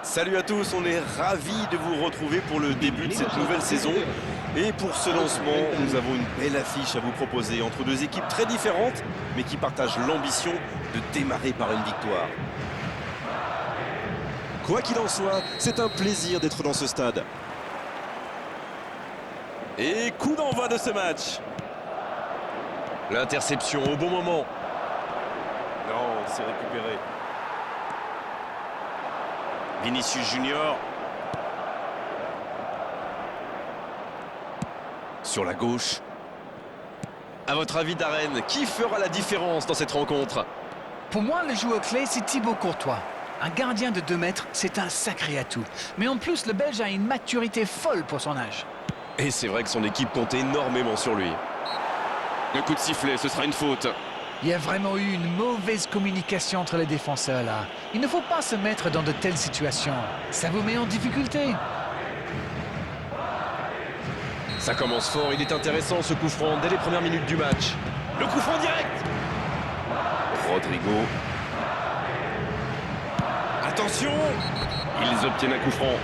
Salut à tous, on est ravis de vous retrouver pour le début de cette nouvelle saison. Et pour ce lancement, nous avons une belle affiche à vous proposer entre deux équipes très différentes, mais qui partagent l'ambition de démarrer par une victoire. Quoi qu'il en soit, c'est un plaisir d'être dans ce stade. Et coup d'envoi de ce match. L'interception au bon moment. Non, c'est récupéré. Vinicius Junior. Sur la gauche. À votre avis, Darren, qui fera la différence dans cette rencontre? Pour moi, le joueur clé, c'est Thibaut Courtois. Un gardien de 2 mètres, c'est un sacré atout. Mais en plus, le Belge a une maturité folle pour son âge. Et c'est vrai que son équipe compte énormément sur lui. Le coup de sifflet, ce sera une faute. Il y a vraiment eu une mauvaise communication entre les défenseurs là. Il ne faut pas se mettre dans de telles situations. Ça vous met en difficulté. Ça commence fort, il est intéressant ce coup franc dès les premières minutes du match. Le coup franc direct. Rodrigo. Attention! Ils obtiennent un coup franc.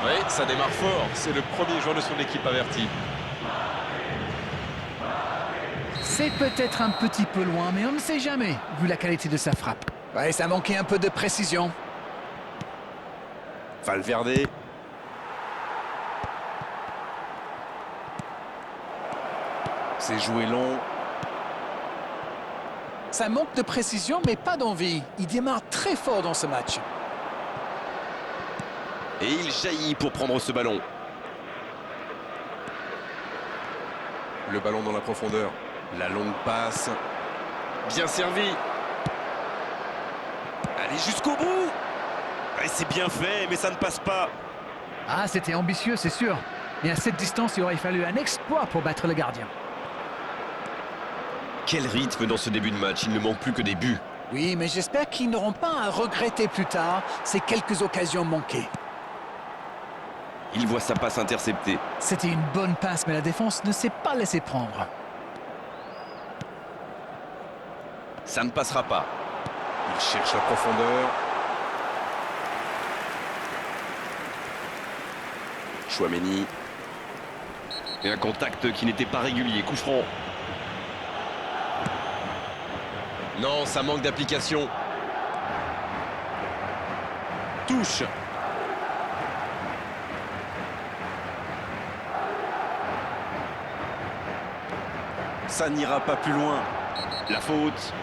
Oui, ça démarre fort. C'est le premier joueur de son équipe averti. C'est peut-être un petit peu loin, mais on ne sait jamais, vu la qualité de sa frappe. Ouais, ça manquait un peu de précision. Valverde. C'est joué long. Ça manque de précision, mais pas d'envie. Il démarre très fort dans ce match. Et il jaillit pour prendre ce ballon. Le ballon dans la profondeur. La longue passe. Bien servi. Allez jusqu'au bout. Ouais, c'est bien fait, mais ça ne passe pas. Ah, c'était ambitieux, c'est sûr. Mais à cette distance, il aurait fallu un exploit pour battre le gardien. Quel rythme dans ce début de match. Il ne manque plus que des buts. Oui, mais j'espère qu'ils n'auront pas à regretter plus tard ces quelques occasions manquées. Il voit sa passe interceptée. C'était une bonne passe, mais la défense ne s'est pas laissée prendre. Ça ne passera pas. Il cherche la profondeur. Chouameni. Et un contact qui n'était pas régulier. Coup franc. Non, ça manque d'application. Touche. Ça n'ira pas plus loin. La faute.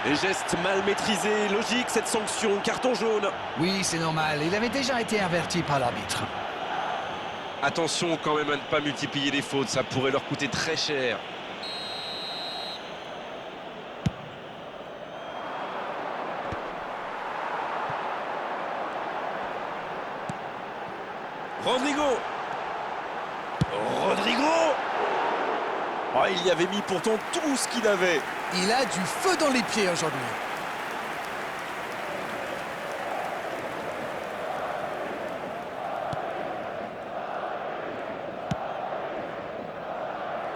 Et geste mal maîtrisé, logique cette sanction, carton jaune. Oui, c'est normal, il avait déjà été averti par l'arbitre. Attention quand même à ne pas multiplier les fautes, ça pourrait leur coûter très cher. Rodrigo. Oh, il y avait mis pourtant tout ce qu'il avait. Il a du feu dans les pieds aujourd'hui.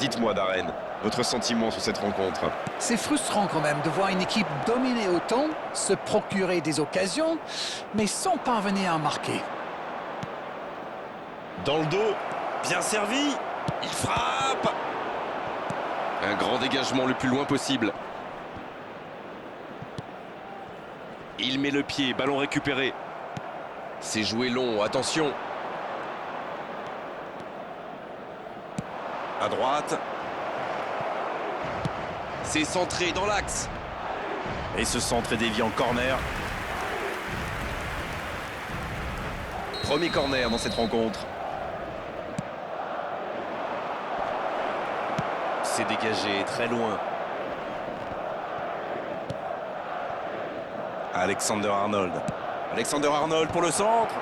Dites-moi, Darren, votre sentiment sur cette rencontre? C'est frustrant quand même de voir une équipe dominer autant, se procurer des occasions, mais sans parvenir à marquer. Dans le dos, bien servi, il frappe. Un grand dégagement le plus loin possible. Il met le pied, ballon récupéré. C'est joué long, attention. À droite. C'est centré dans l'axe. Et ce centre est dévié en corner. Premier corner dans cette rencontre. C'est dégagé très loin. Alexander Arnold. Alexander Arnold pour le centre.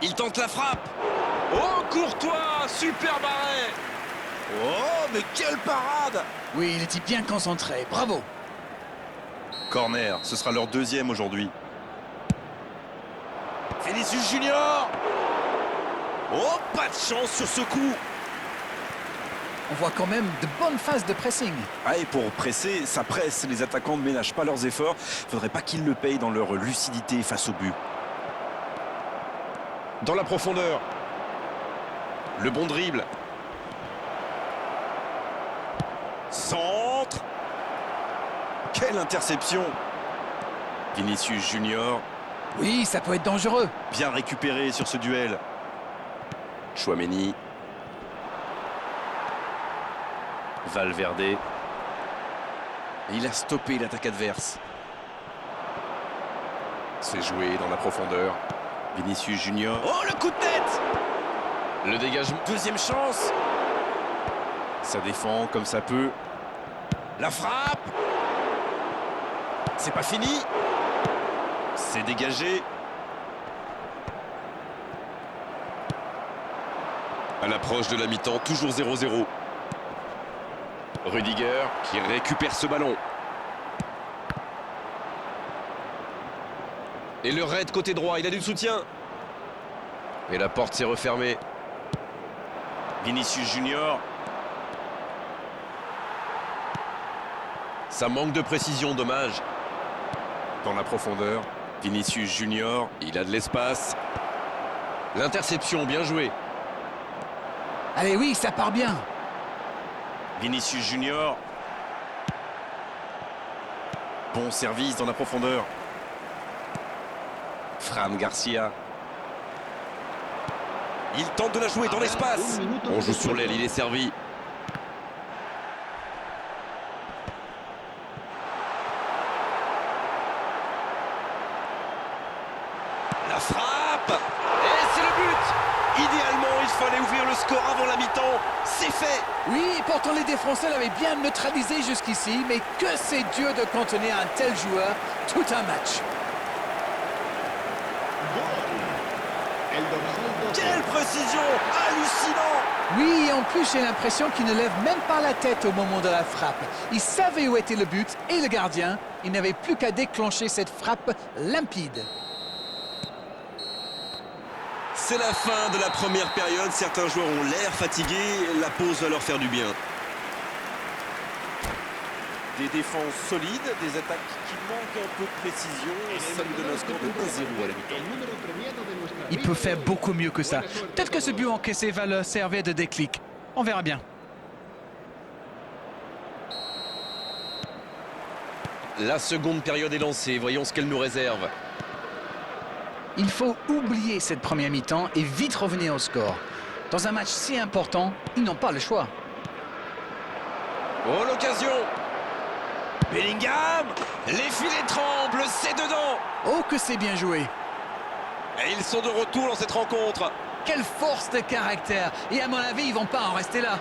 Il tente la frappe. Oh, Courtois, super arrêt. Oh, mais quelle parade! Oui, il était bien concentré, bravo. Corner, ce sera leur deuxième aujourd'hui. Vinicius Junior. Oh, pas de chance sur ce coup. On voit quand même de bonnes phases de pressing. Ah, et pour presser, ça presse. Les attaquants ne ménagent pas leurs efforts. Faudrait pas qu'ils le payent dans leur lucidité face au but. Dans la profondeur. Le bon dribble. Centre. Quelle interception. Vinicius Junior. Oui, ça peut être dangereux. Bien récupéré sur ce duel. Chouameni. Valverde. Il a stoppé l'attaque adverse. C'est joué dans la profondeur. Vinicius Junior. Oh, le coup de tête! Le dégagement. Deuxième chance. Ça défend comme ça peut. La frappe. C'est pas fini. C'est dégagé. À l'approche de la mi-temps, toujours 0-0. Rudiger qui récupère ce ballon. Et le raid côté droit, il a du soutien. Et la porte s'est refermée. Vinicius Junior. Ça manque de précision, dommage. Dans la profondeur, Vinicius Junior, il a de l'espace. L'interception, bien joué. Allez, oui, ça part bien. Vinicius Junior. Bon service dans la profondeur. Fran Garcia. Il tente de la jouer dans l'espace. On joue sur l'aile, il est servi. La frappe. Et c'est le but. Idéalement, il fallait ouvrir le score avant la mi-temps. C'est fait. Oui, pourtant les défenseurs l'avaient bien neutralisé jusqu'ici, mais que c'est dur de contenir un tel joueur tout un match. Quelle précision! Hallucinant! Oui, et en plus j'ai l'impression qu'il ne lève même pas la tête au moment de la frappe. Il savait où était le but et le gardien. Il n'avait plus qu'à déclencher cette frappe limpide. C'est la fin de la première période. Certains joueurs ont l'air fatigués. La pause va leur faire du bien. Des défenses solides, des attaques qui manquent un peu de précision. Ça nous donne un score de 1-0 à la mi-temps. Il peut faire beaucoup mieux que ça. Peut-être que ce but encaissé va leur servir de déclic. On verra bien. La seconde période est lancée. Voyons ce qu'elle nous réserve. Il faut oublier cette première mi-temps et vite revenir au score. Dans un match si important, ils n'ont pas le choix. Oh, l'occasion! Bellingham! Les filets tremblent, c'est dedans! Oh, que c'est bien joué! Et ils sont de retour dans cette rencontre. Quelle force de caractère! Et à mon avis, ils vont pas en rester là.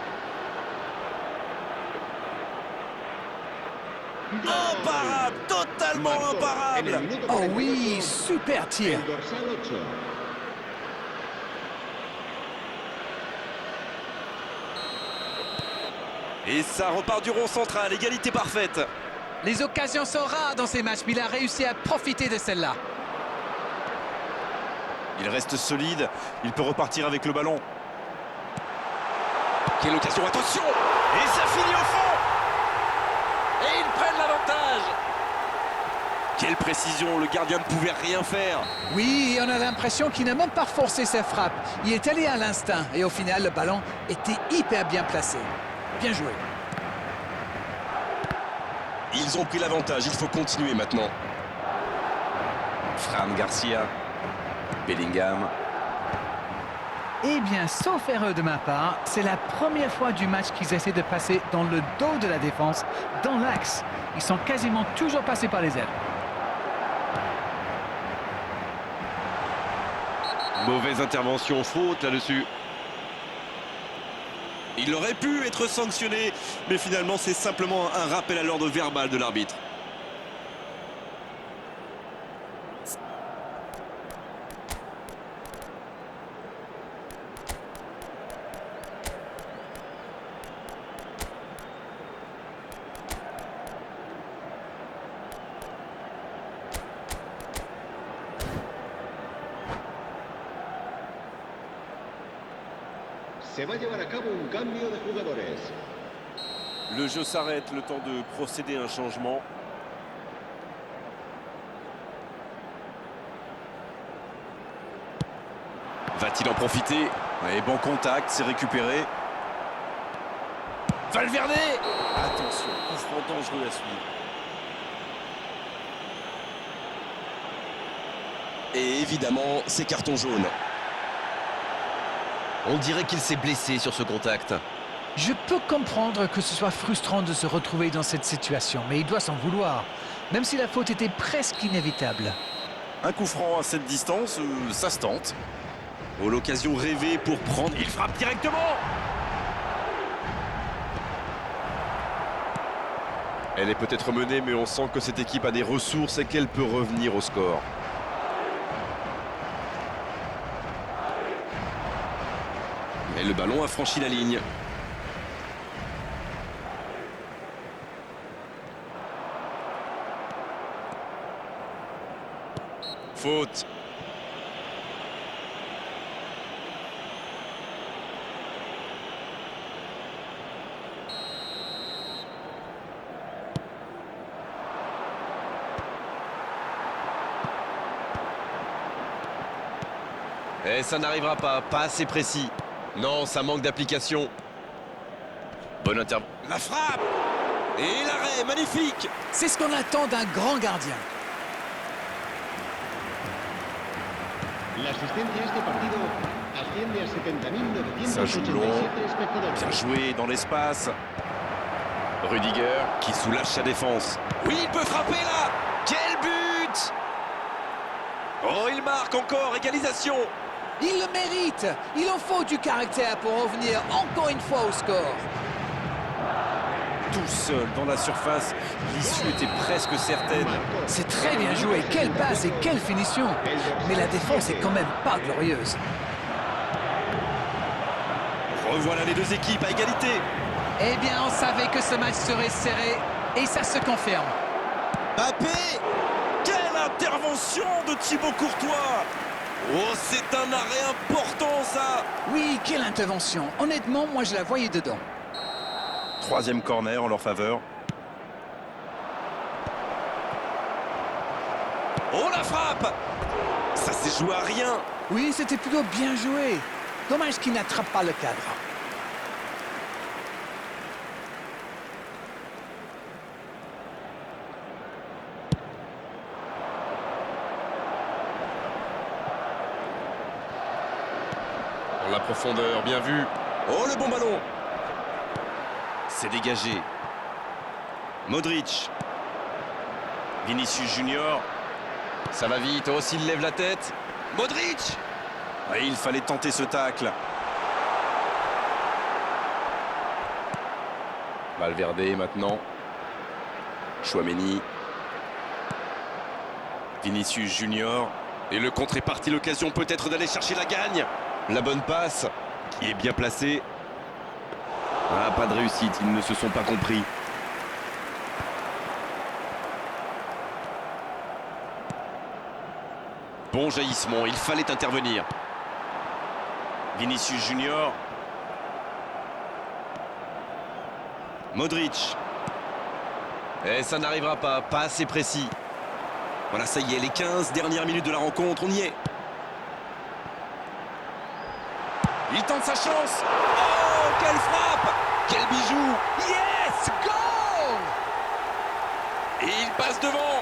Imparable! Totalement imparable! Oh oui, super tir! Et ça repart du rond central, égalité parfaite. Les occasions sont rares dans ces matchs, mais il a réussi à profiter de celle-là. Il reste solide, il peut repartir avec le ballon. Quelle occasion, attention! Et ça finit au fond! Et ils prennent l'avantage! Quelle précision, le gardien ne pouvait rien faire. Oui, et on a l'impression qu'il n'a même pas forcé sa frappe. Il est allé à l'instinct, et au final, le ballon était hyper bien placé. Bien joué. Ils ont pris l'avantage, il faut continuer maintenant. Fran Garcia, Bellingham. Eh bien, sauf erreur de ma part, c'est la première fois du match qu'ils essaient de passer dans le dos de la défense, dans l'axe. Ils sont quasiment toujours passés par les ailes. Mauvaise intervention, faute là-dessus. Il aurait pu être sanctionné, mais finalement c'est simplement un rappel à l'ordre verbal de l'arbitre. Se va a llevar a cabo un cambio de jugadores. Le jeu s'arrête, le temps de procéder à un changement. Va-t-il en profiter? Et bon contact, c'est récupéré. Valverde! Attention, coup franc dangereux à suivre. Et évidemment, c'est carton jaune. On dirait qu'il s'est blessé sur ce contact. Je peux comprendre que ce soit frustrant de se retrouver dans cette situation, mais il doit s'en vouloir, même si la faute était presque inévitable. Un coup franc à cette distance, ça se tente. Oh, l'occasion rêvée pour prendre... Il frappe directement! Elle est peut-être menée, mais on sent que cette équipe a des ressources et qu'elle peut revenir au score. Et le ballon a franchi la ligne. Faute. Et ça n'arrivera pas assez précis. Non, ça manque d'application. Bonne intervention. La frappe! Et l'arrêt, magnifique! C'est ce qu'on attend d'un grand gardien. La asistencia a este partido asciende a 70.987 Ça joue long. espectadores. Bien joué dans l'espace. Rudiger qui soulage sa défense. Oui, il peut frapper là! Quel but! Oh, il marque encore, égalisation! Il le mérite. Il en faut du caractère pour revenir encore une fois au score. Tout seul dans la surface, l'issue était presque certaine. C'est très bien joué. Quelle passe et quelle finition. Mais la défense est quand même pas glorieuse. Revoilà les deux équipes à égalité. Eh bien, on savait que ce match serait serré et ça se confirme. Mbappé! Quelle intervention de Thibaut Courtois! Oh, c'est un arrêt important, ça! Oui, quelle intervention. Honnêtement, moi, je la voyais dedans. Troisième corner en leur faveur. Oh, la frappe! Ça s'est joué à rien. Oui, c'était plutôt bien joué. Dommage qu'il n'attrape pas le cadre. Dans la profondeur, bien vu. Oh, le bon ballon! C'est dégagé. Modric. Vinicius Junior. Ça va vite. Oh, s'il lève la tête. Modric! Ouais, il fallait tenter ce tacle. Valverde maintenant. Chouameni. Vinicius Junior. Et le contre est parti. L'occasion peut-être d'aller chercher la gagne. La bonne passe qui est bien placée. Ah, pas de réussite, ils ne se sont pas compris. Bon jaillissement, il fallait intervenir. Vinicius Junior. Modric. Et ça n'arrivera pas, pas assez précis. Voilà, ça y est, les 15 dernières minutes de la rencontre, on y est. Il tente sa chance. Oh, quelle frappe! Quel bijou! Yes! Goal! Et il passe devant.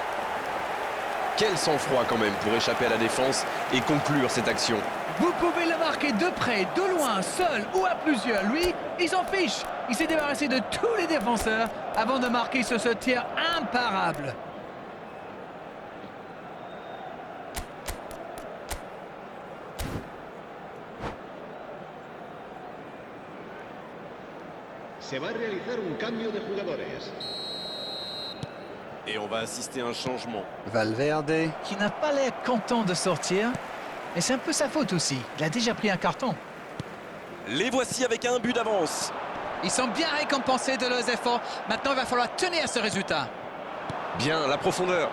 Quel sang-froid quand même pour échapper à la défense et conclure cette action. Vous pouvez le marquer de près, de loin, seul ou à plusieurs. Lui, il s'en fiche. Il s'est débarrassé de tous les défenseurs avant de marquer sur ce tir imparable. Se va a realizar un cambio de jugadores. Et on va assister à un changement. Valverde, qui n'a pas l'air content de sortir. Et c'est un peu sa faute aussi. Il a déjà pris un carton. Les voici avec un but d'avance. Ils sont bien récompensés de leurs efforts. Maintenant, il va falloir tenir ce résultat. Bien, la profondeur.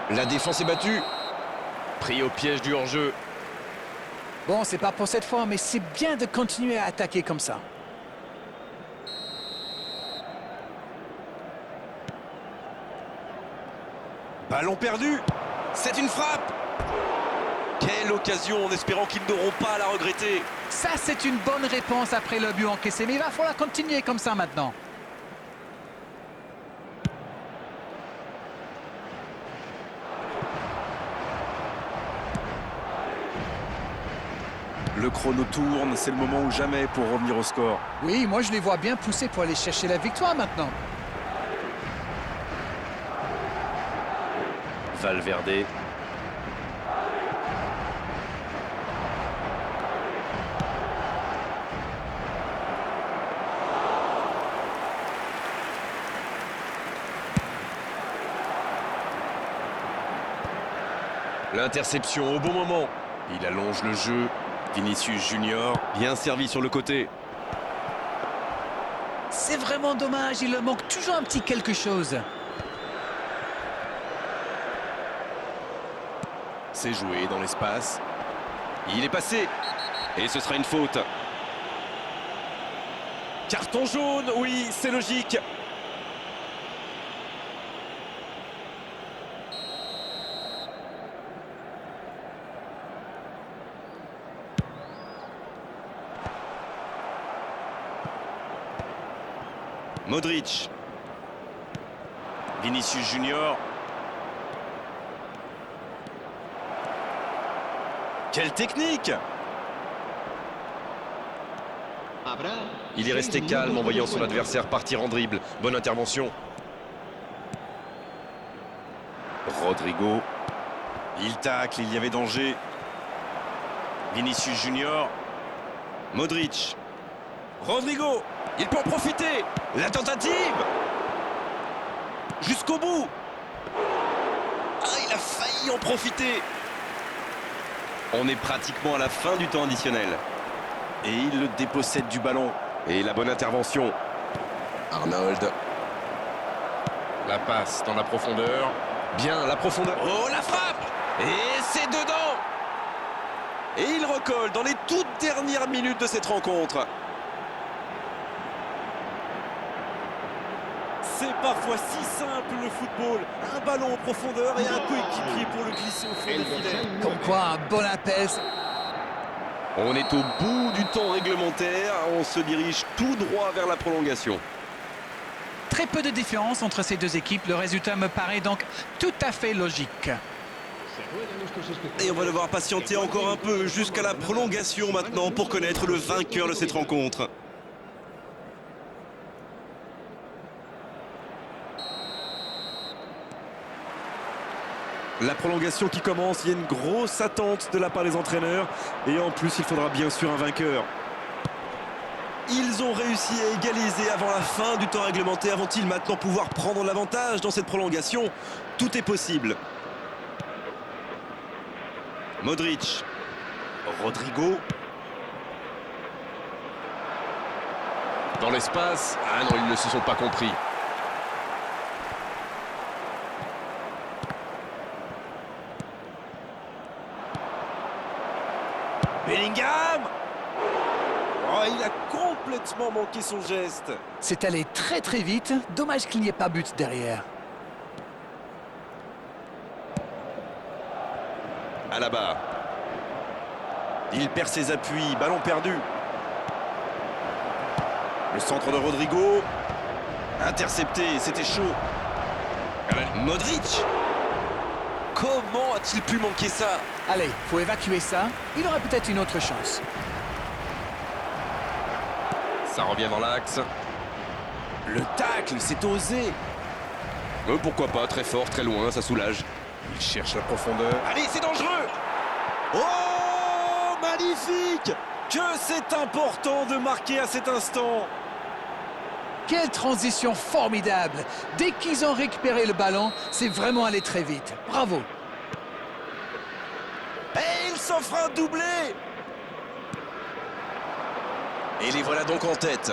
La défense est battue. Pris au piège du hors-jeu. Bon, c'est pas pour cette fois, mais c'est bien de continuer à attaquer comme ça. Ballon perdu. C'est une frappe. Quelle occasion, en espérant qu'ils n'auront pas à la regretter. Ça, c'est une bonne réponse après le but encaissé. Mais il va falloir continuer comme ça maintenant. Le chrono tourne, c'est le moment ou jamais pour revenir au score. Oui, moi, je les vois bien pousser pour aller chercher la victoire maintenant. Valverde. L'interception au bon moment. Il allonge le jeu. Vinicius Junior, bien servi sur le côté. C'est vraiment dommage, il leur manque toujours un petit quelque chose. C'est joué dans l'espace. Il est passé. Et ce sera une faute. Carton jaune, oui, c'est logique. Modric. Vinicius Junior. Quelle technique! Il est resté calme en voyant son adversaire partir en dribble. Bonne intervention. Rodrigo. Il tacle, il y avait danger. Vinicius Junior. Modric. Rodrigo. Il peut en profiter. La tentative. Jusqu'au bout. Ah, il a failli en profiter. On est pratiquement à la fin du temps additionnel. Et il le dépossède du ballon. Et la bonne intervention. Arnold. La passe dans la profondeur. Bien, la profondeur. Oh, la frappe! Et c'est dedans! Et il recolle dans les toutes dernières minutes de cette rencontre. C'est parfois si simple le football. Un ballon en profondeur et un coéquipier pour le glisser au fond des filets. Comme quoi, un bon appel. On est au bout du temps réglementaire. On se dirige tout droit vers la prolongation. Très peu de différence entre ces deux équipes. Le résultat me paraît donc tout à fait logique. Et on va devoir patienter encore un peu jusqu'à la prolongation maintenant pour connaître le vainqueur de cette rencontre. La prolongation qui commence, il y a une grosse attente de la part des entraîneurs. Et en plus, il faudra bien sûr un vainqueur. Ils ont réussi à égaliser avant la fin du temps réglementaire. Vont-ils maintenant pouvoir prendre l'avantage dans cette prolongation? Tout est possible. Modric. Rodrigo. Dans l'espace. Ah non, ils ne se sont pas compris. Bellingham. Oh, il a complètement manqué son geste. C'est allé très très vite. Dommage qu'il n'y ait pas but derrière. Alaba. Il perd ses appuis, ballon perdu. Le centre de Rodrigo. Intercepté, c'était chaud. Modric. Comment a-t-il pu manquer ça? Allez, faut évacuer ça. Il aurait peut-être une autre chance. Ça revient dans l'axe. Le tacle, c'est osé. Pourquoi pas, très fort, très loin, ça soulage. Il cherche la profondeur. Allez, c'est dangereux. Oh, magnifique. Que c'est important de marquer à cet instant. Quelle transition formidable! Dès qu'ils ont récupéré le ballon, c'est vraiment allé très vite. Bravo! Et il s'offre un doublé. Et les voilà donc en tête.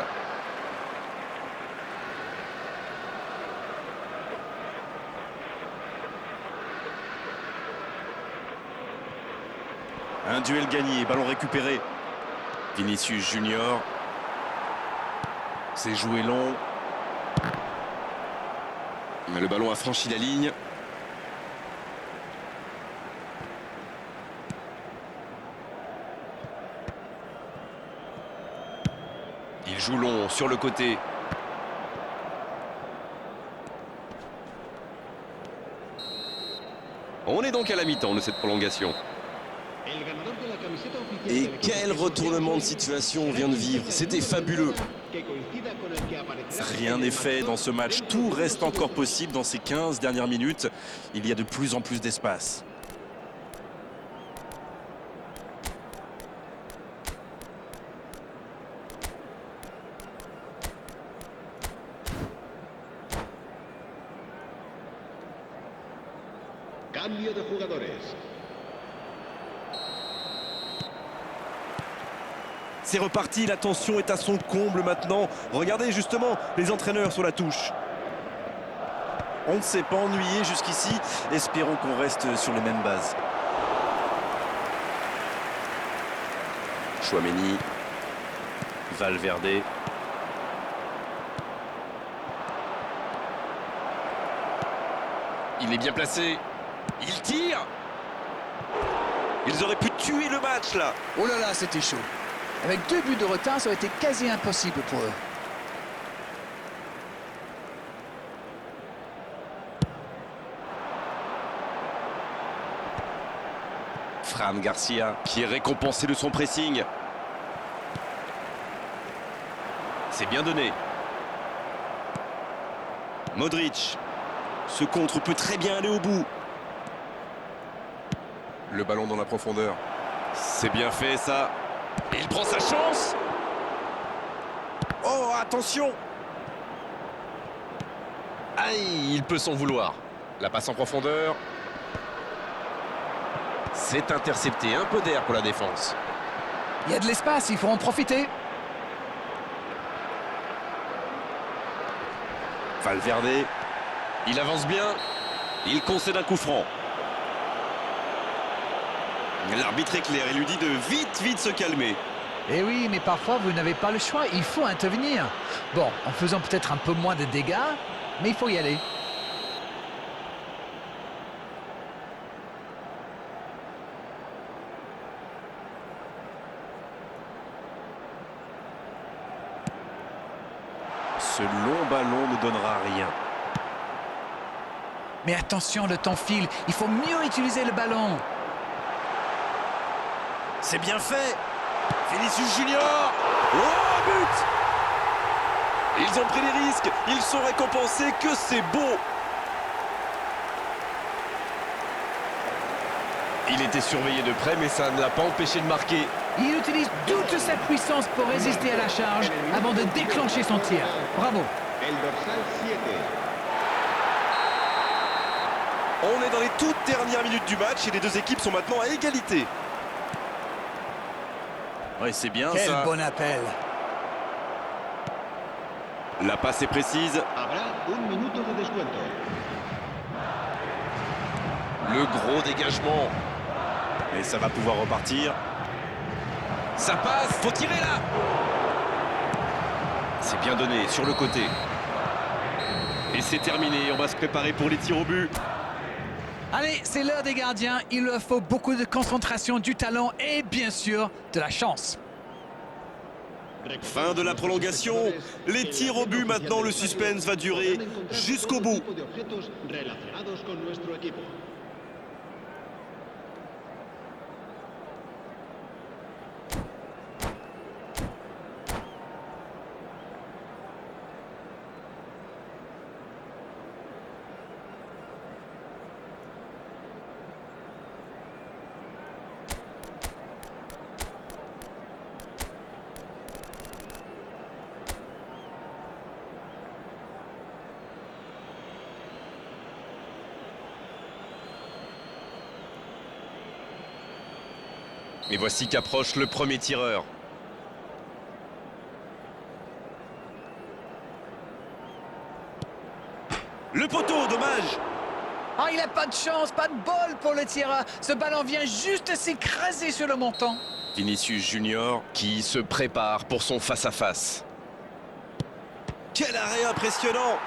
Un duel gagné, ballon récupéré. Vinicius Junior. C'est joué long. Mais le ballon a franchi la ligne. Il joue long sur le côté. On est donc à la mi-temps de cette prolongation. Et quel retournement de situation on vient de vivre. C'était fabuleux. Rien n'est fait dans ce match. Tout reste encore possible dans ces 15 dernières minutes. Il y a de plus en plus d'espace. Cambio de jugadores. C'est reparti, la tension est à son comble maintenant. Regardez justement les entraîneurs sur la touche. On ne s'est pas ennuyé jusqu'ici. Espérons qu'on reste sur les mêmes bases. Chouameni. Valverde. Il est bien placé. Il tire. Ils auraient pu tuer le match là. Oh là là, c'était chaud. Avec 2 buts de retard, ça aurait été quasi impossible pour eux. Fran Garcia qui est récompensé de son pressing. C'est bien donné. Modric. Ce contre peut très bien aller au bout. Le ballon dans la profondeur. C'est bien fait ça. Et il prend sa chance. Oh, attention. Aïe, il peut s'en vouloir. La passe en profondeur. C'est intercepté. Un peu d'air pour la défense. Il y a de l'espace, il faut en profiter. Valverde. Il avance bien. Il concède un coup franc. L'arbitre est clair, il lui dit de vite se calmer. Eh oui, mais parfois vous n'avez pas le choix, il faut intervenir. Bon, en faisant peut-être un peu moins de dégâts, mais il faut y aller. Ce long ballon ne donnera rien. Mais attention, le temps file, il faut mieux utiliser le ballon. C'est bien fait. Vinicius Junior. Oh, but. Ils ont pris des risques. Ils sont récompensés. Que c'est beau. Il était surveillé de près, mais ça ne l'a pas empêché de marquer. Il utilise toute sa puissance pour résister à la charge avant de déclencher son tir. Bravo. El dorsal 7. On est dans les toutes dernières minutes du match et les deux équipes sont maintenant à égalité. Oui, c'est bien Quel ça. bon appel. La passe est précise. Habrá un minuto de descuento. Le gros dégagement. Et ça va pouvoir repartir. Ça passe, faut tirer là. C'est bien donné, sur le côté. Et c'est terminé, on va se préparer pour les tirs au but. Allez, c'est l'heure des gardiens. Il leur faut beaucoup de concentration, du talent et bien sûr de la chance. Fin de la prolongation. Les tirs au but maintenant, le suspense va durer jusqu'au bout. Et voici qu'approche le premier tireur. Le poteau, dommage. Ah, il n'a pas de chance, pas de bol pour le tireur. Ce ballon vient juste s'écraser sur le montant. Vinicius Junior qui se prépare pour son face-à-face. Quel arrêt impressionnant!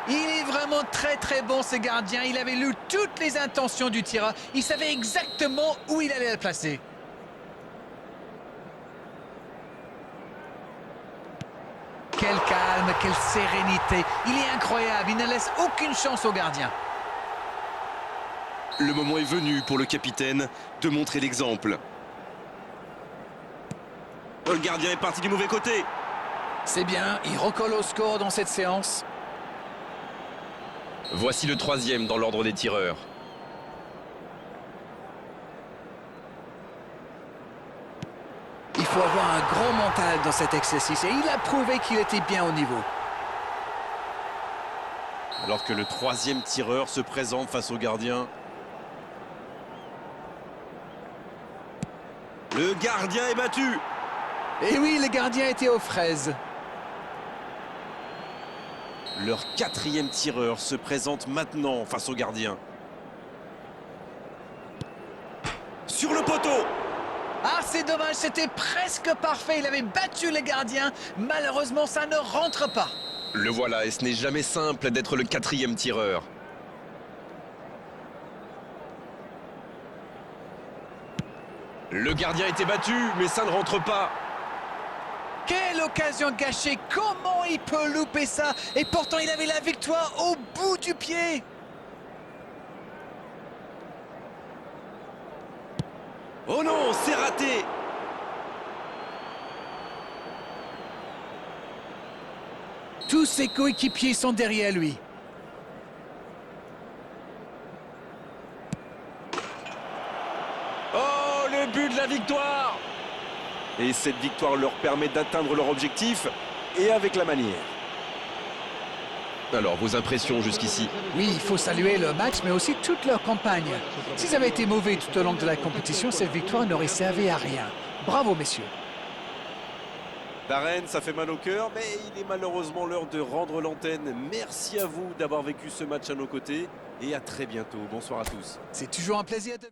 Il est vraiment très bon ce gardien. Il avait lu toutes les intentions du tireur. Il savait exactement où il allait le placer. Quel calme, quelle sérénité. Il est incroyable, il ne laisse aucune chance au gardien. Le moment est venu pour le capitaine de montrer l'exemple. Oh, le gardien est parti du mauvais côté. C'est bien, il recolle au score dans cette séance. Voici le troisième dans l'ordre des tireurs. Il faut avoir un grand mental dans cet exercice et il a prouvé qu'il était bien au niveau. Alors que le troisième tireur se présente face au gardien. Le gardien est battu. Et oui, le gardien était aux fraises. Leur quatrième tireur se présente maintenant face au gardien. Sur le poteau. Ah, c'est dommage, c'était presque parfait. Il avait battu le gardien. Malheureusement, ça ne rentre pas. Le voilà, et ce n'est jamais simple d'être le quatrième tireur. Le gardien était battu, mais ça ne rentre pas. Quelle occasion gâchée. Comment il peut louper ça? Et pourtant, il avait la victoire au bout du pied. Oh non, c'est raté. Tous ses coéquipiers sont derrière lui. Oh, le but de la victoire! Et cette victoire leur permet d'atteindre leur objectif, et avec la manière. Alors, vos impressions jusqu'ici? Oui, il faut saluer le match, mais aussi toute leur campagne. S'ils avaient été mauvais tout au long de la compétition, cette victoire n'aurait servi à rien. Bravo, messieurs. Darren, ça fait mal au cœur, mais il est malheureusement l'heure de rendre l'antenne. Merci à vous d'avoir vécu ce match à nos côtés, et à très bientôt. Bonsoir à tous. C'est toujours un plaisir de...